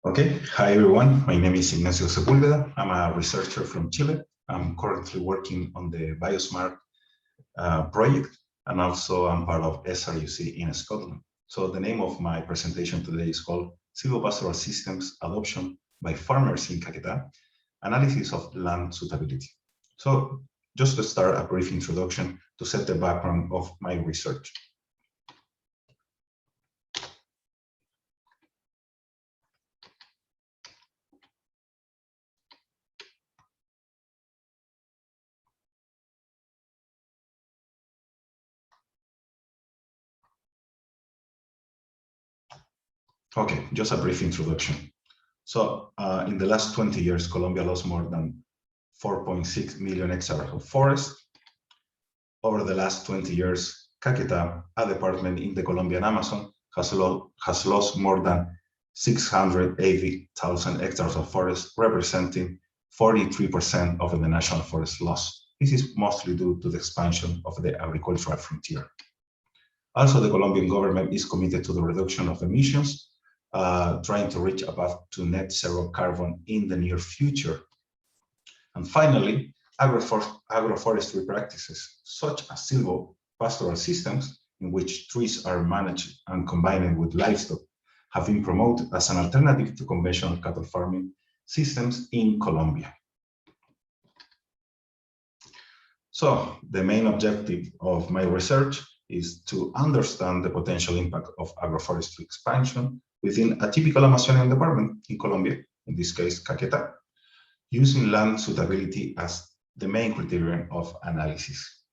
Okay, hi everyone. My name is Ignacio Sepulveda. I'm a researcher from Chile. I'm currently working on the Biosmart project, and also I'm part of SRUC in Scotland. So the name of my presentation today is called Silvopastoral Systems Adoption by Farmers in Caqueta, Analysis of Land Suitability. So just to start, a brief introduction to set the background of my research. Okay, just a brief introduction. So in the last 20 years, Colombia lost more than 4.6 million hectares of forest. Over the last 20 years, Caqueta, a department in the Colombian Amazon, has lost more than 680,000 hectares of forest, representing 43% of the national forest loss. This is mostly due to the expansion of the agricultural frontier. Also, the Colombian government is committed to the reduction of emissions, trying to reach above to net zero carbon in the near future. And finally, agroforestry practices, such as silvopastoral systems, in which trees are managed and combined with livestock, have been promoted as an alternative to conventional cattle farming systems in Colombia. So the main objective of my research is to understand the potential impact of agroforestry expansion within a typical Amazonian department in Colombia, in this case, Caqueta, using land suitability as the main criterion of analysis.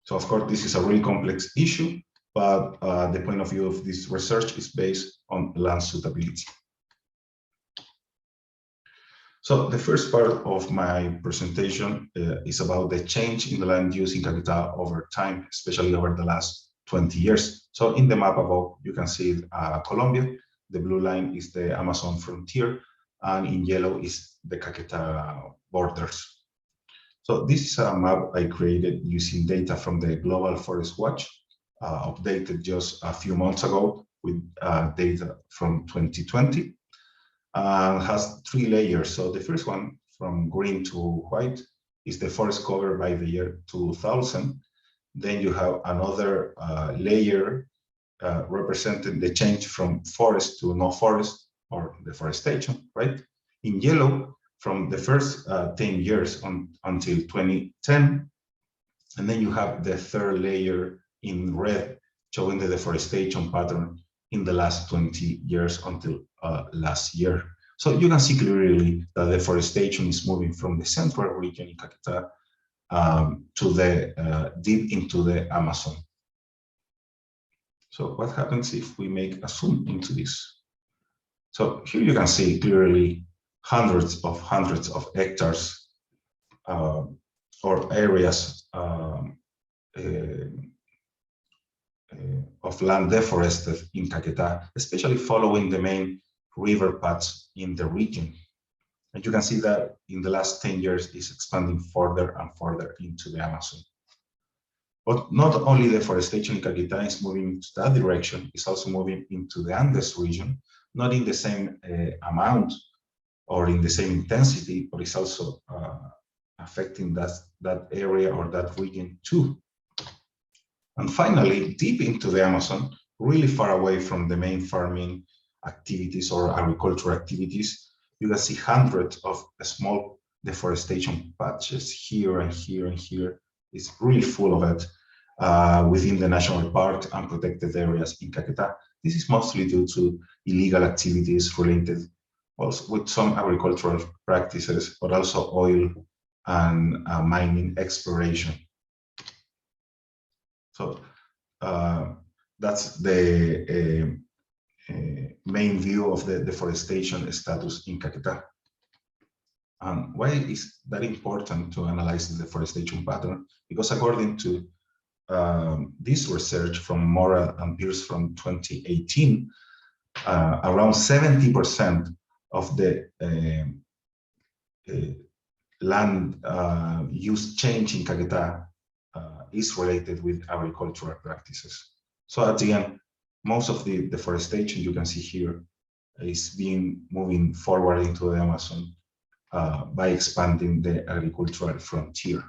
So of course, this is a really complex issue, but the point of view of this research is based on land suitability. So the first part of my presentation is about the change in the land use in Caqueta over time, especially over the last 20 years. So in the map above, you can see Colombia. The blue line is the Amazon frontier, and in yellow is the Caqueta borders. So this is a map I created using data from the Global Forest Watch, updated just a few months ago with data from 2020. Has 3 layers. So the first one, from green to white, is the forest cover by the year 2000. Then you have another layer representing the change from forest to no forest, or deforestation, right? In yellow, from the first 10 years until 2010. And then you have the third layer in red, showing the deforestation pattern in the last 20 years until last year. So you can see clearly that deforestation is moving from the central region in Caqueta to the deep into the Amazon. So what happens if we make a zoom into this? So here you can see clearly hundreds of hectares or areas of land deforested in Caqueta, especially following the main river paths in the region. And you can see that in the last 10 years is expanding further and further into the Amazon. But not only deforestation in Caqueta is moving to that direction, it's also moving into the Andes region, not in the same amount or in the same intensity, but it's also affecting that area or that region too. And finally, deep into the Amazon, really far away from the main farming activities or agricultural activities, you can see hundreds of small deforestation patches here and here and here. It's really full of it within the national park and protected areas in Caqueta. This is mostly due to illegal activities related also with some agricultural practices, but also oil and mining exploration. So that's the main view of the deforestation status in Caqueta. Why is that important to analyze the deforestation pattern? Because according to this research from Mora and Pierce from 2018, around 70% of the land use change in Caqueta is related with agricultural practices. So at the end, most of the deforestation you can see here is moving forward into the Amazon by expanding the agricultural frontier.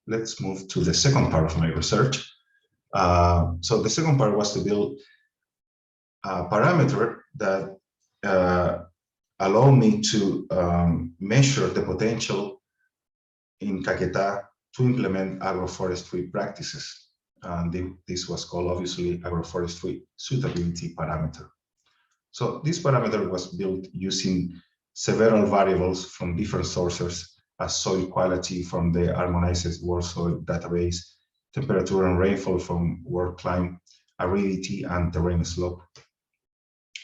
Let's move to the second part of my research. So the second part was to build a parameter that allow me to measure the potential in Caqueta to implement agroforestry practices. And this was called, obviously, agroforestry suitability parameter. So this parameter was built using several variables from different sources, as soil quality from the harmonized world soil database, temperature and rainfall from world climate, aridity and terrain slope.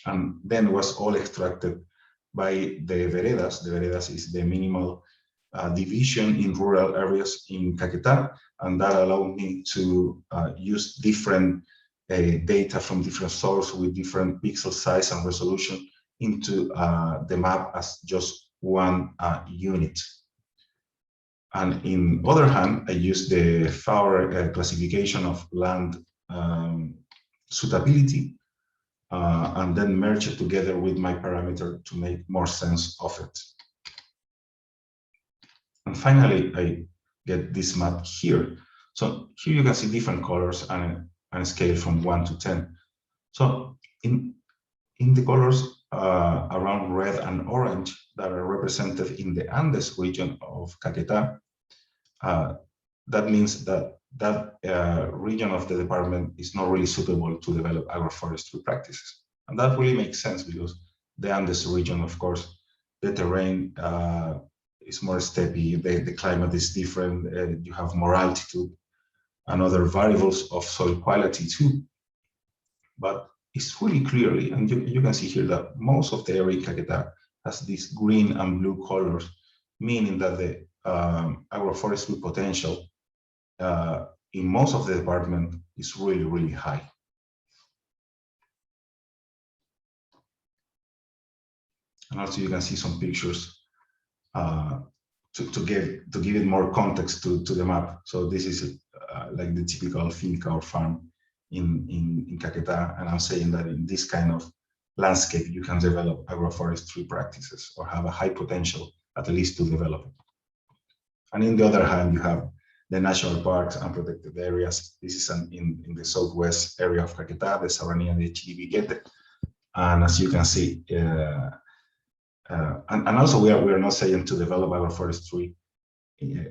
And then was all extracted by the veredas. The veredas is the minimal division in rural areas in Caqueta, and that allowed me to use different data from different sources with different pixel size and resolution into the map as just one unit. And in other hand, I use the FAUR classification of land suitability and then merge it together with my parameter to make more sense of it. And finally, I get this map here. So here you can see different colors and scale from 1 to 10. So in the colors around red and orange that are represented in the Andes region of Caqueta, that means that region of the department is not really suitable to develop agroforestry practices. And that really makes sense because the Andes region, of course, the terrain is more steppy, the climate is different, you have more altitude and other variables of soil quality too. But it's really clearly, and you can see here that most of the area in Caqueta has these green and blue colors, meaning that the agroforestry potential in most of the department is really, really high. And also you can see some pictures to give it more context to the map. So this is like the typical finca or farm in Caqueta, and I'm saying that in this kind of landscape you can develop agroforestry practices or have a high potential at least to develop it. And in the other hand, you have the national parks and protected areas. This is in the southwest area of Caqueta, the Serranía de Chiribiquete. And as you can see, and also we are not saying to develop agroforestry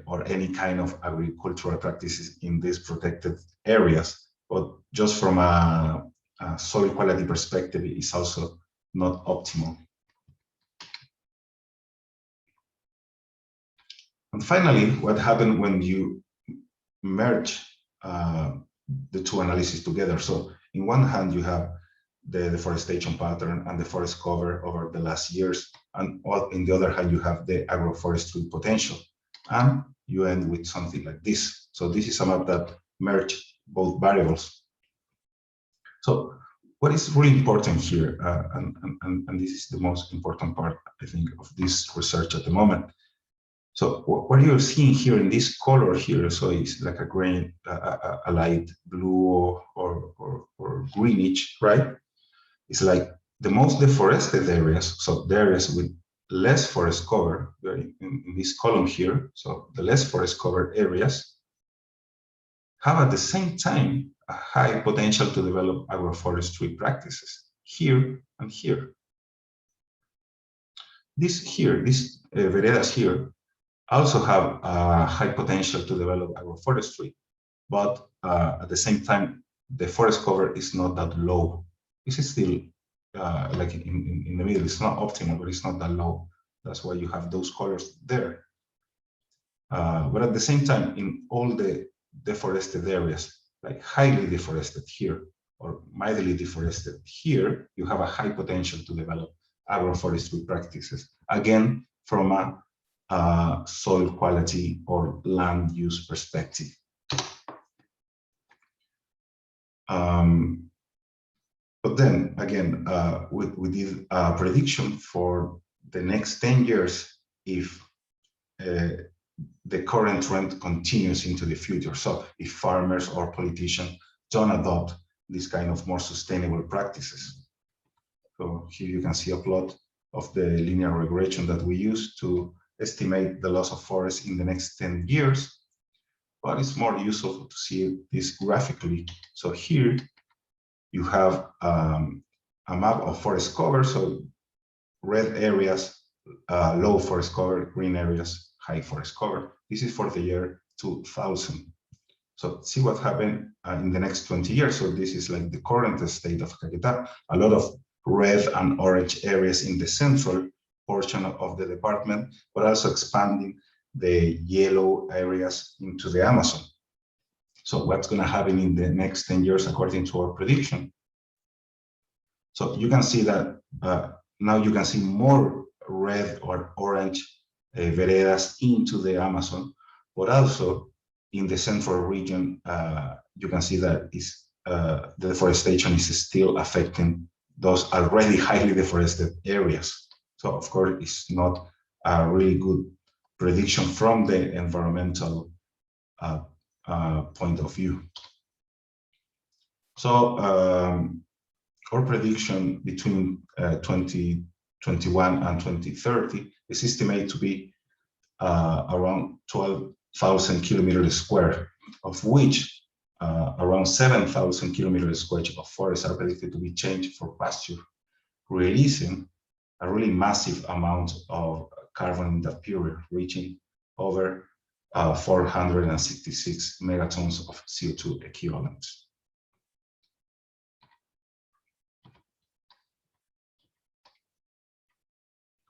or any kind of agricultural practices in these protected areas, but just from a soil quality perspective, it's also not optimal. And finally, what happened when you merge the two analyses together? So in one hand, you have the deforestation pattern and the forest cover over the last years, and in the other hand, you have the agroforestry potential, and you end with something like this. So this is a map that merge both variables. So what is really important here, and this is the most important part, I think, of this research at the moment. So what you're seeing here in this color here, so it's like a grain, a light blue or greenish, right? It's like the most deforested areas, so the areas with less forest cover in this column here. So the less forest covered areas have at the same time a high potential to develop agroforestry practices here and here. These veredas here also have a high potential to develop agroforestry, but at the same time, the forest cover is not that low. This is still like in the middle. It's not optimal, but it's not that low. That's why you have those colors there. But at the same time, in all the deforested areas, like highly deforested here or mildly deforested here, you have a high potential to develop agroforestry practices, again, from a soil quality or land use perspective. But then again, we did a prediction for the next 10 years if the current trend continues into the future. So if farmers or politicians don't adopt this kind of more sustainable practices. So here you can see a plot of the linear regression that we use to estimate the loss of forest in the next 10 years. But it's more useful to see this graphically. So here you have a map of forest cover. So red areas, low forest cover, green areas, high forest cover. This is for the year 2000. So see what happened in the next 20 years. So this is like the current state of Caqueta. A lot of red and orange areas in the central portion of the department, but also expanding the yellow areas into the Amazon. So what's going to happen in the next 10 years according to our prediction? So you can see that now you can see more red or orange veredas into the Amazon, but also in the central region, you can see that the deforestation is still affecting those already highly deforested areas. So of course, it's not a really good prediction from the environmental point of view. So our prediction between 2021 and 2030 is estimated to be around 12,000 kilometers square, of which around 7,000 kilometers square of forests are predicted to be changed for pasture, releasing a really massive amount of carbon in that period, reaching over 466 megatons of CO2 equivalent.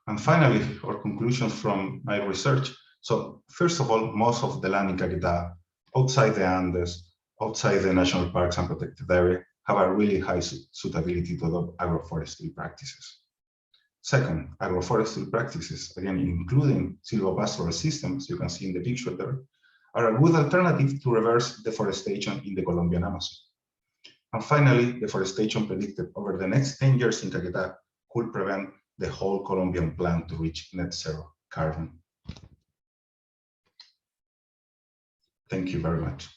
And finally, our conclusions from my research. So first of all, most of the land in Caqueta, outside the Andes, outside the national parks and protected area, have a really high suitability to adopt agroforestry practices. Second, agroforestry practices, again, including silvopastoral systems, you can see in the picture there, are a good alternative to reverse deforestation in the Colombian Amazon. And finally, deforestation predicted over the next 10 years in Caqueta could prevent the whole Colombian plan to reach net zero carbon. Thank you very much.